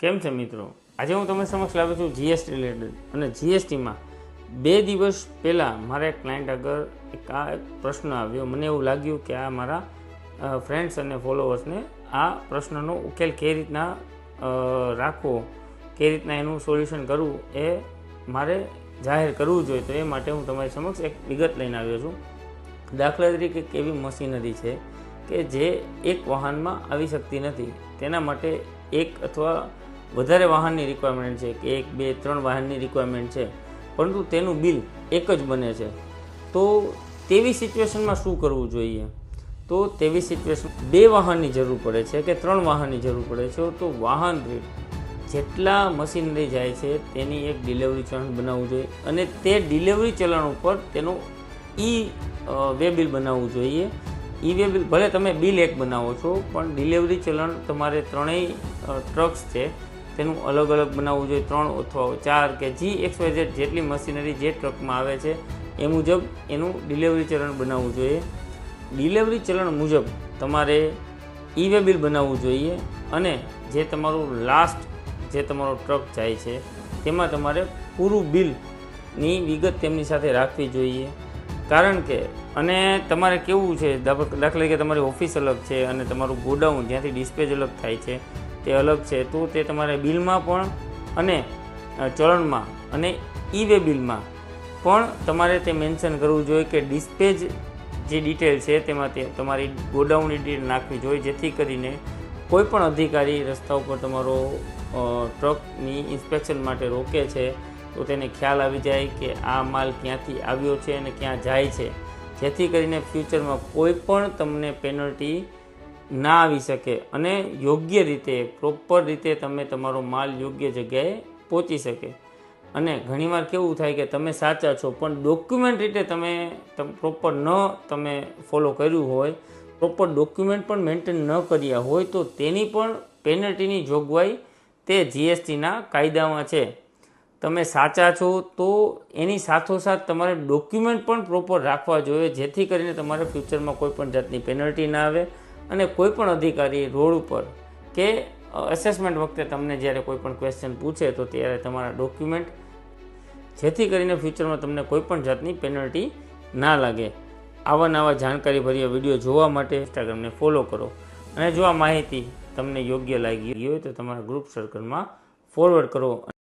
કેમ છે મિત્રો? આજે હું તમને સમક્ષ લાવ્યો છું જીએસટી રિલેટેડ. અને જીએસટીમાં 2 દિવસ પહેલાં મારા એક ક્લાયન્ટ આગળ એક પ્રશ્ન આવ્યો. મને એવું લાગ્યું કે આ મારા ફ્રેન્ડ્સ અને ફોલોવર્સને આ પ્રશ્નનો ઉકેલ કઈ રીતના રાખવો, કઈ રીતના એનું સોલ્યુશન કરવું એ મારે જાહેર કરવું જોઈએ. તો એ માટે હું તમારી સમક્ષ એક વિગત લઈને આવ્યો છું. દાખલા તરીકે એક એવી મશીનરી છે કે જે એક વાહનમાં આવી શકતી નથી. તેના માટે એક અથવા વધારે વાહનની રિક્વાયરમેન્ટ છે કે 1, 2, 3 વાહનની રિક્વાયરમેન્ટ છે, પરંતુ તેનું બિલ એક જ બને છે. તો તેવી સિચ્યુએશનમાં શું કરવું જોઈએ? તો તેવી સિચ્યુએશન 2 વાહનની જરૂર પડે છે કે 3 વાહનની જરૂર પડે છે, તો વાહન દીઠ જેટલા મશીનરી જાય છે તેની એક ડિલિવરી ચલણ બનાવવું જોઈએ અને તે ડિલિવરી ચલણ ઉપર તેનું વે બિલ બનાવવું જોઈએ. વે બિલ ભલે તમે બિલ એક બનાવો છો, પણ ડિલિવરી ચલણ તમારે 3 ટ્રક્સ છે તેનું અલગ અલગ બનાવવું જોઈએ. 3 અથવા 4 કે XYZ જેટલી મશીનરી જે ટ્રકમાં આવે છે એ મુજબ એનું ડિલિવરી ચલણ બનાવવું જોઈએ. ડિલિવરી ચલણ મુજબ તમારે વે બિલ બનાવવું જોઈએ અને જે તમારું લાસ્ટ જે તમારો ટ્રક જાય છે તેમાં તમારે પૂરું બિલની વિગત તેમની સાથે રાખવી જોઈએ. કારણ કે અને તમારે કેવું છે, દાખલા તરીકે તમારી ઓફિસ અલગ છે અને તમારું ગોડાઉન જ્યાંથી ડિસ્પેચ અલગ થાય છે તે અલગ છે, તો તે તમારે બિલમાં પણ અને ચલણમાં અને વે બિલમાં પણ તમારે તે મેન્શન કરવું જોઈએ કે ડિસ્પેચ જે ડિટેલ છે તેમાં તે તમારી ગોડાઉનની ડિટેલ નાખવી જોઈએ, જેથી કરીને કોઈ પણ અધિકારી રસ્તા ઉપર તમારો ટ્રકની ઇન્સ્પેક્શન માટે રોકે છે તો તેને ખ્યાલ આવી જાય કે આ માલ ક્યાંથી આવ્યો છે અને ક્યાં જાય છે, જેથી કરીને ફ્યુચરમાં કોઈ પણ તમને પેનલ્ટી ના આવી શકે અને યોગ્ય રીતે પ્રોપર રીતે તમે તમારો માલ યોગ્ય જગ્યાએ પહોંચી શકે. અને ઘણીવાર કેવું થાય કે તમે સાચા છો પણ ડોક્યુમેન્ટ રીતે તમે પ્રોપર તમે ફોલો કર્યું હોય, પ્રોપર ડોક્યુમેન્ટ પણ મેન્ટેન ન કર્યા હોય, તો તેની પણ પેનલ્ટીની જોગવાઈ તે જીએસટીના કાયદામાં છે. તમે સાચા છો તો એની સાથોસાથ તમારે ડોક્યુમેન્ટ પણ પ્રોપર રાખવા જોઈએ, જેથી કરીને તમારે ફ્યુચરમાં કોઈ પણ જાતની પેનલ્ટી ના આવે અને કોઈ પણ અધિકારી રોડ ઉપર કે અસેસમેન્ટ વખતે તમને જ્યારે કોઈ પણ ક્વેશ્ચન પૂછે તો ત્યારે તમારા ડોક્યુમેન્ટ, જેથી કરીને ફ્યુચરમાં તમને કોઈ પણ જાતની પેનલ્ટી ના લાગે. આવા નવા જાણકારીભર્યા વિડીયો જોવા માટે ઇન્સ્ટાગ્રામને ફોલો કરો અને જો આ માહિતી તમને યોગ્ય લાગી હોય તો તમારા ગ્રુપ સર્કલમાં ફોરવર્ડ કરો.